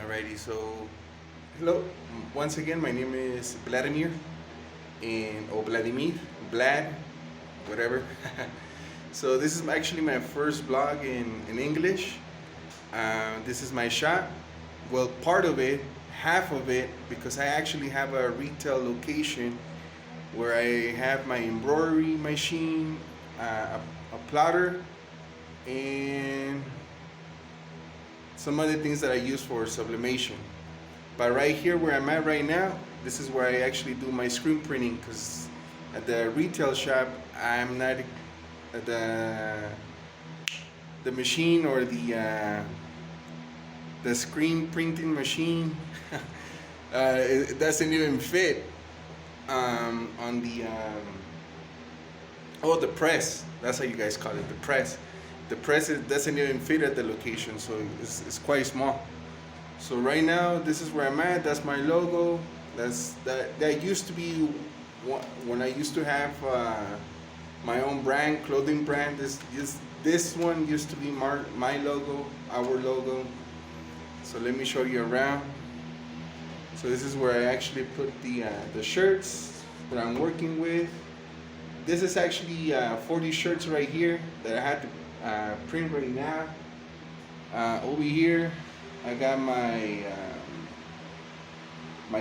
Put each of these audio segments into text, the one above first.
Alrighty, so hello. Once again, my name is Vladimir, or Vladimir, Vlad, whatever. So this is actually my first blog in English. This is my shop. Well, part of it, half of it, because I actually have a retail location where I have my embroidery machine, a plotter, and some other things that I use for sublimation. But right here where I'm at right now, this is where I actually do my screen printing, because at the retail shop I'm not at the machine, or the screen printing machine. It doesn't even fit on the press. That's how you guys call it, the press. The press doesn't even fit at the location, so it's quite small. So right now, this is where I'm at. That's my logo. That used to be when I used to have my own brand, clothing brand. This one used to be my logo, our logo. So let me show you around. So this is where I actually put the shirts that I'm working with. This is actually 40 shirts right here that I had to print right now. Over here, I got my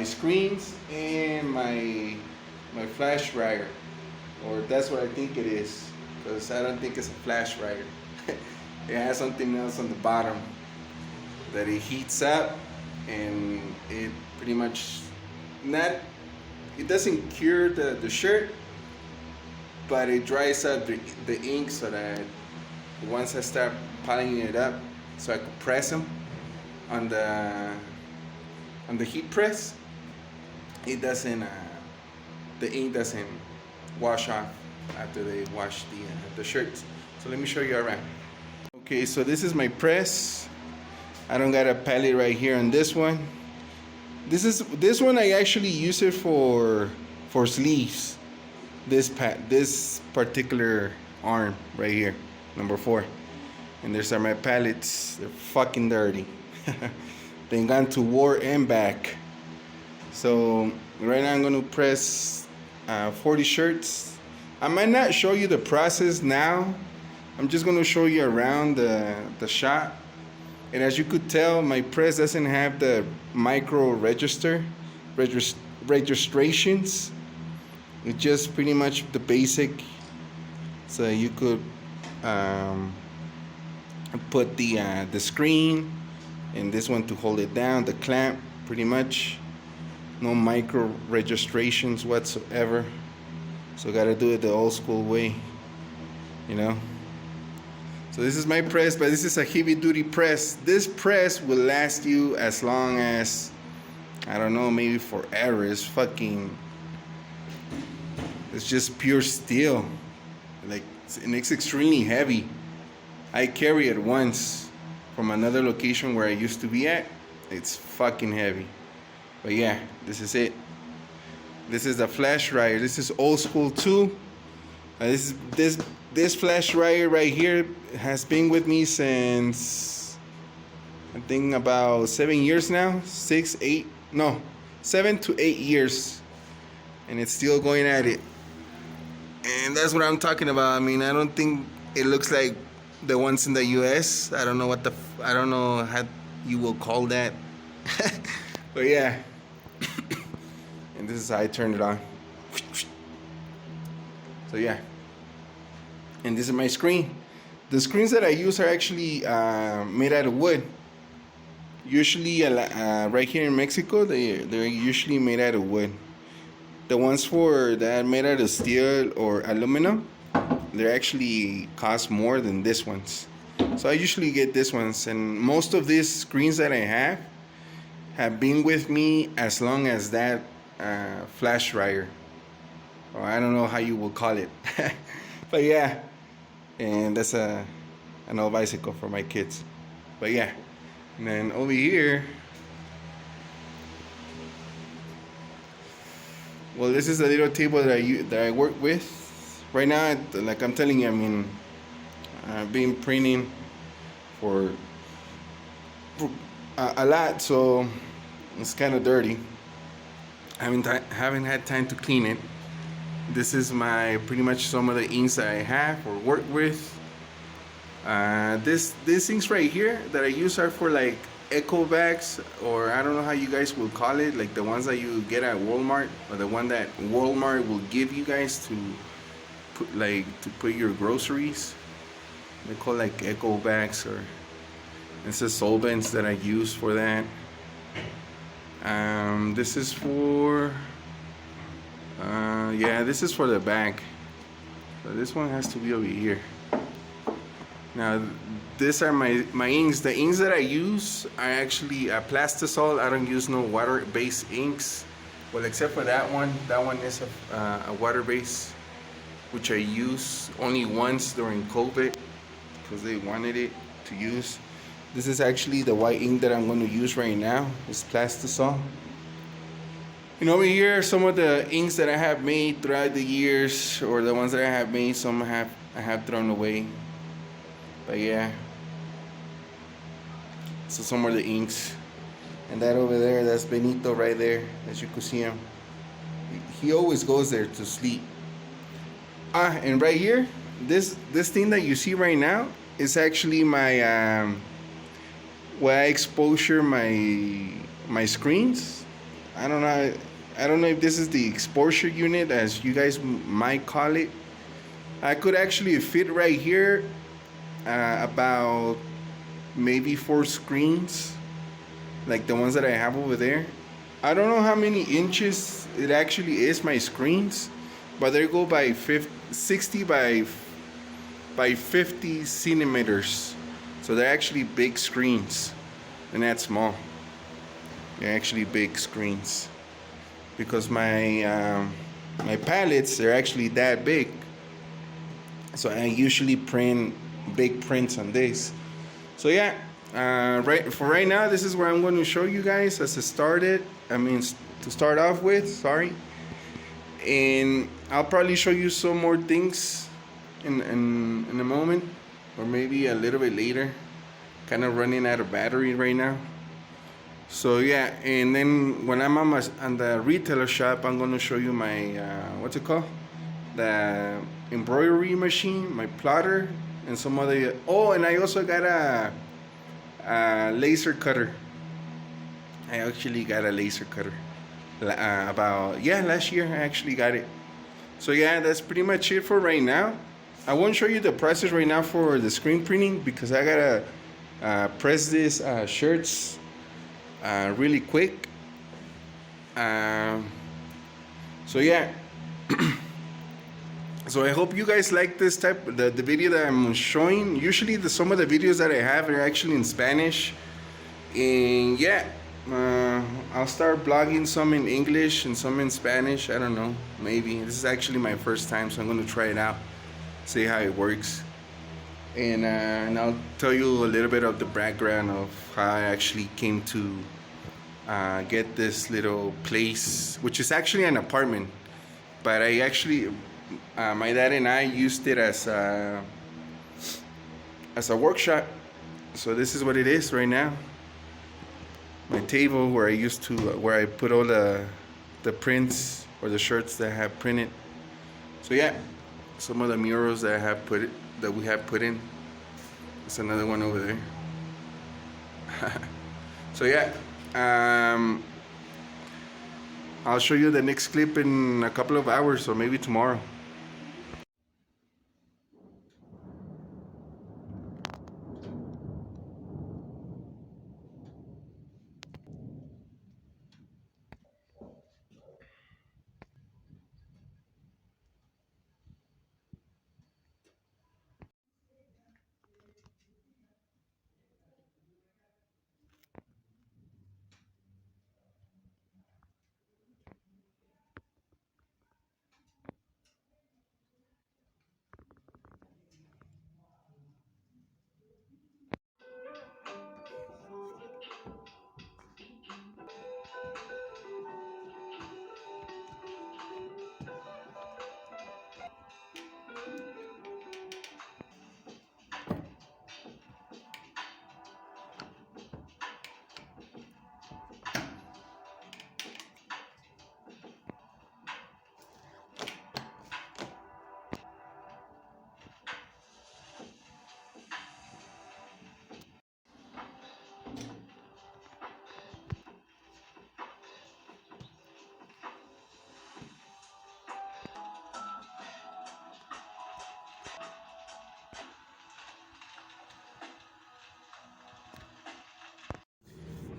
screens and my flash writer, or that's what I think it is, because I don't think it's a flash writer. It has something else on the bottom that it heats up, and it pretty much it doesn't cure the shirt, but it dries up the ink, so that once I start piling it up, so I could press them on the heat press, it doesn't the ink doesn't wash off after they wash the shirts. So let me show you around. Okay, so this is my press. I don't got a palette right here on this one. This one I actually use it for sleeves. This particular arm right here, number 4. And there's my palettes. They're fucking dirty. They gone to war and back. So right now I'm gonna press 40 shirts. I might not show you the process now. I'm just gonna show you around the shop. And as you could tell, my press doesn't have the micro registrations. It's just pretty much the basic. So you could put the screen, and this one to hold it down, the clamp, pretty much. No micro registrations whatsoever. So gotta do it the old school way, you know. So this is my press, but this is a heavy duty press. This press will last you as long as, I don't know, maybe forever. It's just pure steel. And it's extremely heavy. I carry it once from another location where I used to be at. It's fucking heavy. But yeah, this is it. This is the flash writer. This is old school too. This flash writer right here has been with me since, I think, about 7 years now. 7 to 8 years, and it's still going at it. And that's what I'm talking about. I mean, I don't think it looks like the ones in the US. I don't know I don't know how you will call that. But yeah. And this is how I turned it on. So yeah. And this is my screen. The screens that I use are actually made out of wood. Usually, right here in Mexico, they're usually made out of wood. The ones that are made out of steel or aluminum, they actually cost more than this ones. So I usually get this ones, and most of these screens that I have been with me as long as that flash writer, or I don't know how you will call it. But yeah, and that's an old bicycle for my kids. But yeah, and then over here, well, this is a little table that I work with right now. Like I'm telling you, I mean, I've been printing for a lot, so it's kind of dirty. Haven't had time to clean it. This is my pretty much some of the inks that I have or work with. These things right here that I use are for like echo bags, or I don't know how you guys will call it, like the ones that you get at Walmart, or the one that Walmart will give you guys to put your groceries. They call like echo bags, or it's the solvents that I use for that. This is for yeah, this is for the bag. So this one has to be over here. Now, these are my inks. The inks that I use are actually plastisol. I don't use no water-based inks. Well, except for that one. That one is a water-based, which I use only once during COVID because they wanted it to use. This is actually the white ink that I'm going to use right now. It's plastisol. And over here are some of the inks that I have made throughout the years, or the ones that I have made. Some I have thrown away. But yeah, so some are the inks. And that over there, that's Benito right there, as you can see him. He always goes there to sleep. And right here, this thing that you see right now is actually my where I exposure my screens. I don't know if this is the exposure unit, as you guys might call it. I could actually fit right here about maybe 4 screens, like the ones that I have over there. I don't know how many inches it actually is, my screens, but they go by 60 by 50 centimeters. So they're actually big screens. They're not small. They're actually big screens because my palettes, they're actually that big. So I usually print big prints on this. So yeah, right now, this is where I'm going to show you guys as to start off with. Sorry, and I'll probably show you some more things in a moment, or maybe a little bit later. Kind of running out of battery right now. So yeah, and then when I'm on the retailer shop, I'm going to show you my what's it called, the embroidery machine, my plotter, and some other. Oh, and I also got a laser cutter. I actually got a laser cutter last year. I actually got it. So yeah, that's pretty much it for right now. I won't show you the process right now for the screen printing because I gotta press these shirts really quick. So yeah. So I hope you guys like this the video that I'm showing. Usually some of the videos that I have are actually in Spanish. And yeah, I'll start blogging some in English and some in Spanish. I don't know, maybe. This is actually my first time, so I'm going to try it out, see how it works. And I'll tell you a little bit of the background of how I actually came to get this little place, which is actually an apartment. But I actually, my dad and I used it as a workshop. So this is what it is right now. My table where I put all the prints or the shirts that I have printed. So yeah, some of the murals that we have put in. There's another one over there. So yeah, I'll show you the next clip in a couple of hours, or maybe tomorrow.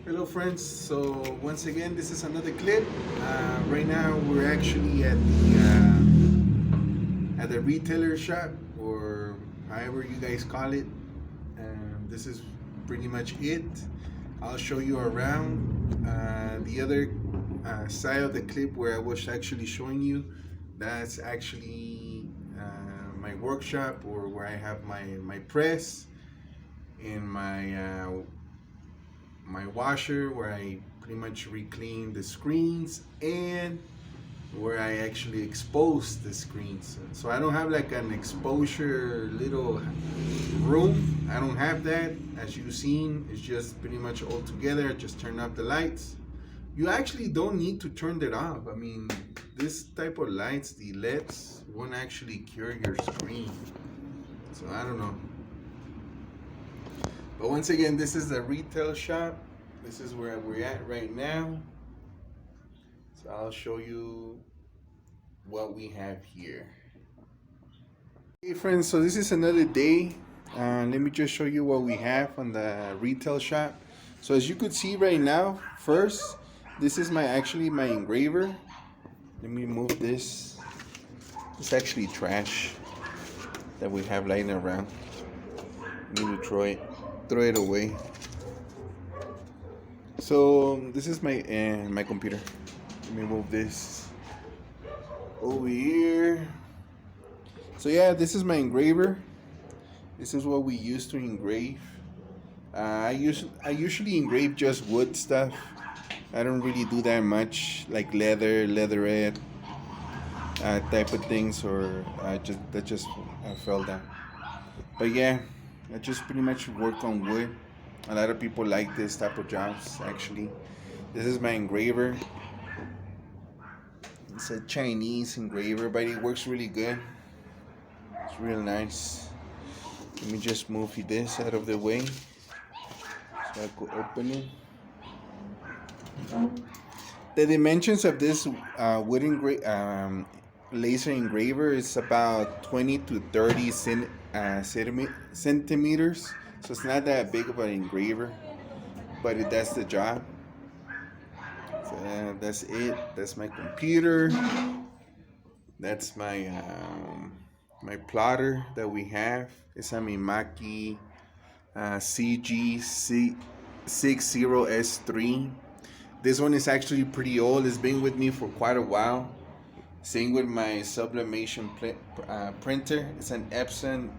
Hello friends, so once again this is another clip. Right now we're actually at the retailer shop, or however you guys call it. This is pretty much it. I'll show you around. The other side of the clip where I was actually showing you, that's actually my workshop, or where I have my press and my washer, where I pretty much reclean the screens, and where I actually expose the screens. So I don't have like an exposure little room. I don't have that. As you've seen, it's just pretty much all together. Just turn up the lights. You actually don't need to turn that off. I mean, this type of lights, the LEDs, won't actually cure your screen. So I don't know. But once again, this is the retail shop. This is where we're at right now. So I'll show you what we have here. Hey friends, so this is another day. Let me just show you what we have on the retail shop. So as you could see right now, first, this is my engraver. Let me move this. It's actually trash that we have lying around. I need to throw it away. So this is my computer. Let me move this over here. So yeah, this is my engraver. This is what we use to engrave. I usually engrave just wood stuff. I don't really do that much, like leatherette type of things, or I fell down. But yeah, I just pretty much work on wood. A lot of people like this type of jobs, actually. This is my engraver. It's a Chinese engraver, but it works really good. It's real nice. Let me just move this out of the way so I could open it. The dimensions of this laser engraver is about 20 to 30 centimeters. So it's not that big of an engraver, but it does the job. So that's it. That's my computer. That's my my plotter that we have. It's a Mimaki CG60S3. This one is actually pretty old. It's been with me for quite a while. Same with my sublimation printer. It's an Epson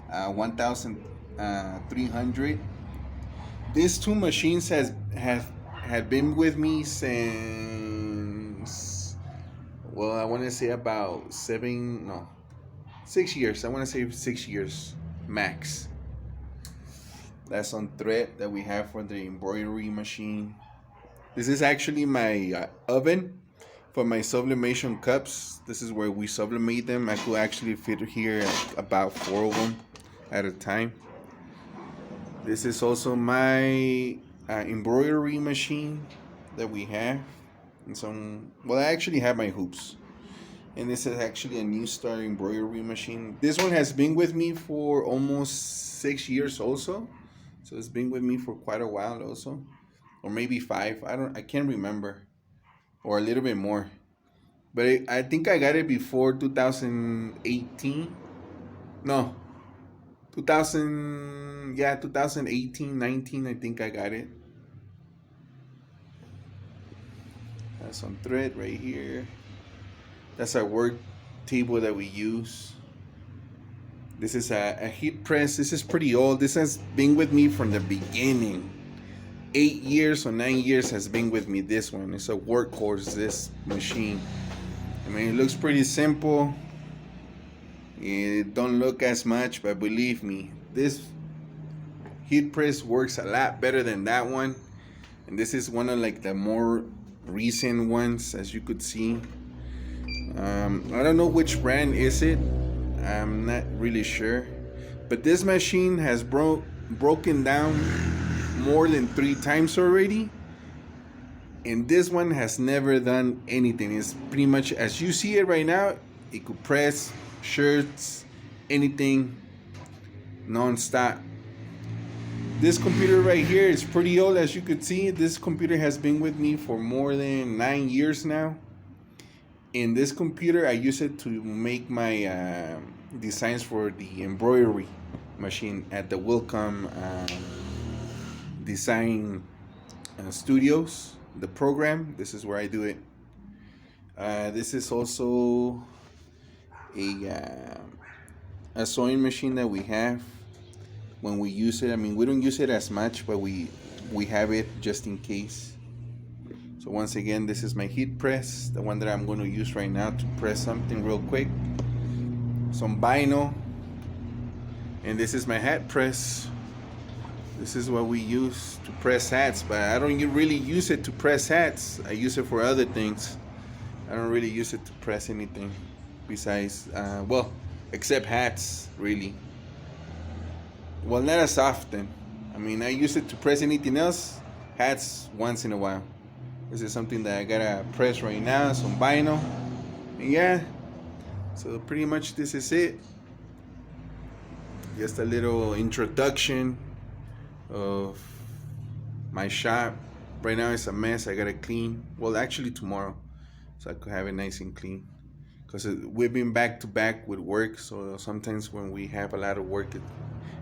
L1300. These two machines had been with me since, well, I want to say about 6 years. I want to say 6 years max. That's on thread that we have for the embroidery machine. This is actually my oven for my sublimation cups. This is where we sublimate them. I could actually fit here about 4 of them at a time. This is also my embroidery machine that we have. And I actually have my hoops. And this is actually a New Star embroidery machine. This one has been with me for almost 6 years also. So it's been with me for quite a while also. Or maybe 5. I can't remember. Or a little bit more. But I think I got it before 2018. No. 2018, 19, I think I got it. That's some thread right here. That's our work table that we use. This is a heat press. This is pretty old. This has been with me from the beginning. 8 years or 9 years has been with me. This one, it's a workhorse, this machine. I mean, it looks pretty simple. It don't look as much, but believe me, this heat press works a lot better than that one. And this is one of like the more recent ones, as you could see. I don't know which brand is it. I'm not really sure. But this machine has broken down more than 3 times already. And this one has never done anything. It's pretty much as you see it right now. It could press shirts, anything, non-stop. This computer right here is pretty old, as you could see. This computer has been with me for more than 9 years now. In this computer, I use it to make my designs for the embroidery machine at the Wilcom Design Studios, the program. This is where I do it. This is also a sewing machine that we have. When we use it, I mean, we don't use it as much, but we have it just in case. So once again, this is my heat press, the one that I'm going to use right now to press something real quick. Some vinyl. And this is my hat press. This is what we use to press hats, but I don't really use it to press hats. I use it for other things. I don't really use it to press anything besides, except hats, really. Well, not as often. I mean, I use it to press anything else. Hats once in a while. This is something that I gotta press right now, some vinyl. And yeah, so pretty much this is it. Just a little introduction of my shop. Right now it's a mess. I gotta clean. Well, actually tomorrow, so I could have it nice and clean. Because we've been back to back with work, so sometimes when we have a lot of work, it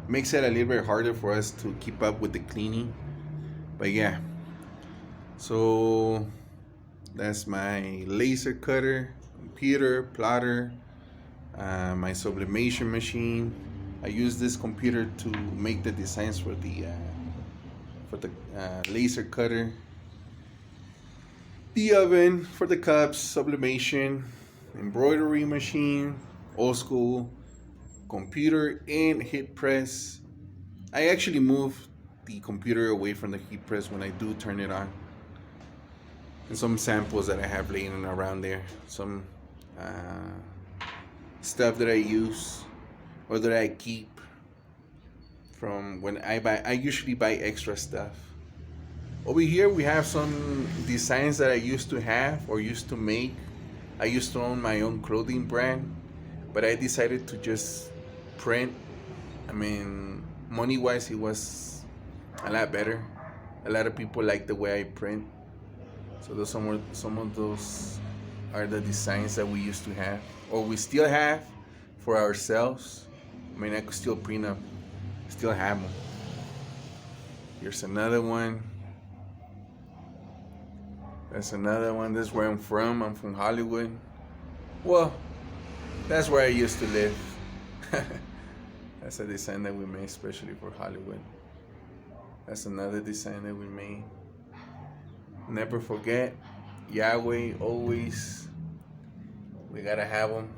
makes it a little bit harder for us to keep up with the cleaning. But yeah, so that's my laser cutter, computer, plotter, my sublimation machine. I use this computer to make the designs for the laser cutter, the oven for the cups, sublimation, embroidery machine, old school computer, and heat press. I actually move the computer away from the heat press when I do turn it on. And some samples that I have laying around there, some stuff that I use or that I keep from when I buy. I usually buy extra stuff. Over here we have some designs that I used to have or used to make. I used to own my own clothing brand, but I decided to just print. I mean, money-wise, it was a lot better. A lot of people like the way I print. So those some of those are the designs that we used to have, or we still have for ourselves. I mean, I could still print them, still have them. Here's another one. That's another one. This is where I'm from. I'm from Hollywood. Well, that's where I used to live. That's a design that we made especially for Hollywood. That's another design that we made. Never forget, Yahweh always. We gotta have them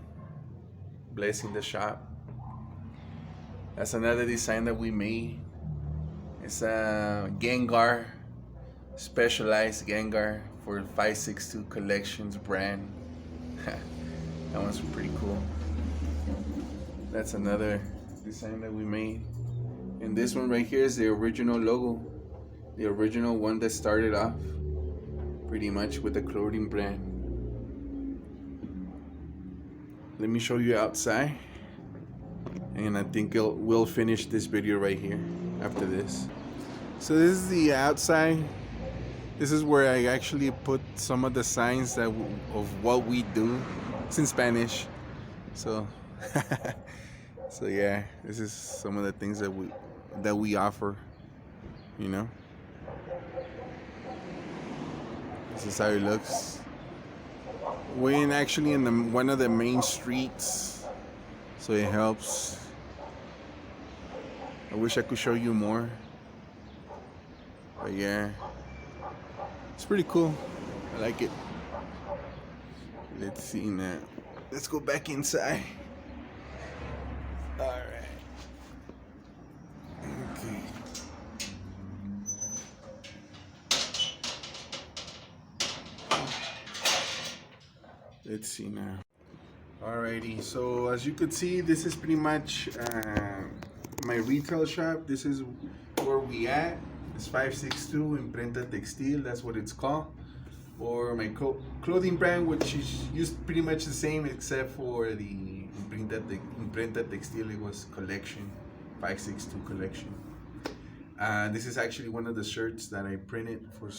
blessing the shop. That's another design that we made. It's a Gengar, specialized Gengar for 562 Collections brand. That one's pretty cool. That's another design that we made. And this one right here is the original logo. The original one that started off pretty much with the clothing brand. Let me show you outside. And I think we'll finish this video right here after this. So this is the outside. This is where I actually put some of the signs of what we do. It's in Spanish. So so yeah, this is some of the things that we offer, you know. This is how it looks. We're actually in one of the main streets, so it helps. I wish I could show you more, but yeah, it's pretty cool. I like it. Let's see now. Let's go back inside. All right. Okay. Let's see now. Alrighty, so as you could see, this is pretty much my retail shop. This is where we at. It's 562 Imprenta Textil, that's what it's called. Or my clothing brand, which is used pretty much the same except for the Imprenta Textil. It was collection, 562 collection. This is actually one of the shirts that I printed for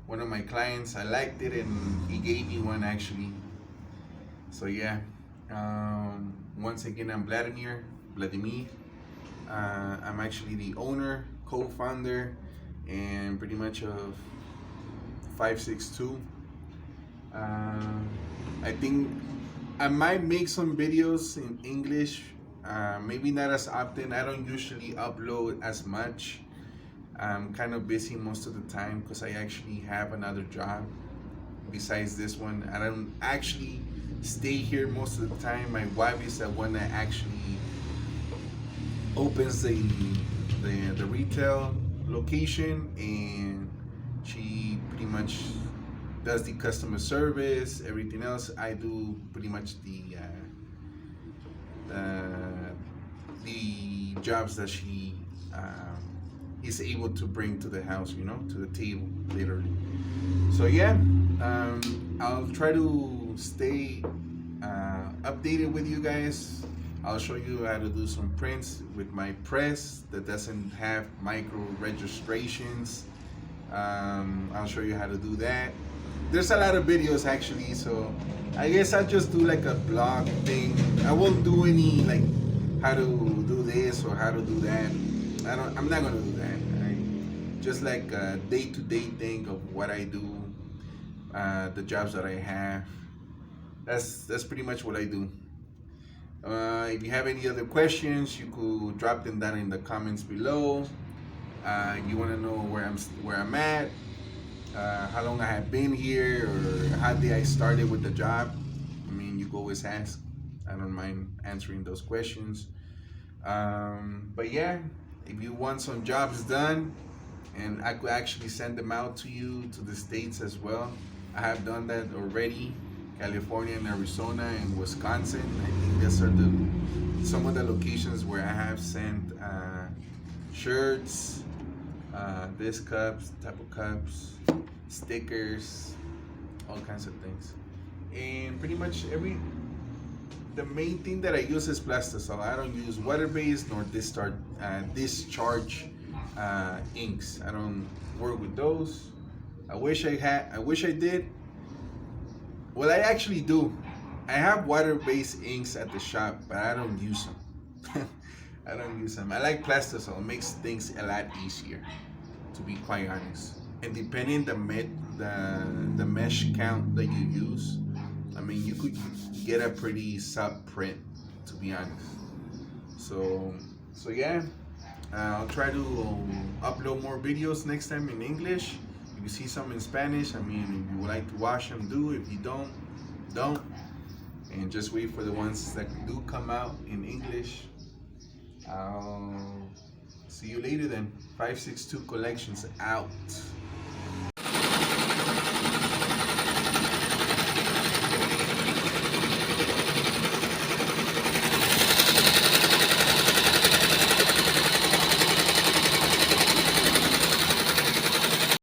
one of my clients. I liked it and he gave me one actually. So yeah, once again, I'm Vladimir. I'm actually the owner, co-founder, and pretty much of 562. I think I might make some videos in English, maybe not as often. I don't usually upload as much. I'm kind of busy most of the time because I actually have another job besides this one. I don't actually stay here most of the time. My wife is the one that actually opens the retail location, and she pretty much does the customer service. Everything else I do pretty much the jobs that she is able to bring to the house, to the table, literally. So yeah, I'll try to stay updated with you guys. I'll show you how to do some prints with my press that doesn't have micro registrations. I'll show you how to do that. There's a lot of videos actually, so I guess I'll just do like a blog thing. I won't do any like how to do this or how to do that. I'm not gonna do that. Just like a day-to-day thing of what I do, the jobs that I have. That's pretty much what I do. If you have any other questions, you could drop them down in the comments below. If you want to know where I'm at, how long I have been here, or how did I started with the job. I mean, you can always ask. I don't mind answering those questions. But yeah, if you want some jobs done, and I could actually send them out to you to the States as well. I have done that already. California and Arizona and Wisconsin. I think those are some of the locations where I have sent shirts, this cups, type of cups, stickers, all kinds of things. And pretty much the main thing that I use is Plastisol. I don't use water-based nor discharge inks. I don't work with those. I wish I did. Well, I actually do. I have water-based inks at the shop, but I don't use them. I don't use them. I like Plastisol. It makes things a lot easier, to be quite honest. And depending the mesh count that you use, I mean, you could get a pretty sub print, to be honest. So yeah, I'll try to upload more videos next time in English. If you see some in Spanish, I mean, if you would like to watch them, do. If you don't. And just wait for the ones that do come out in English. I'll see you later then. 562 Collections out.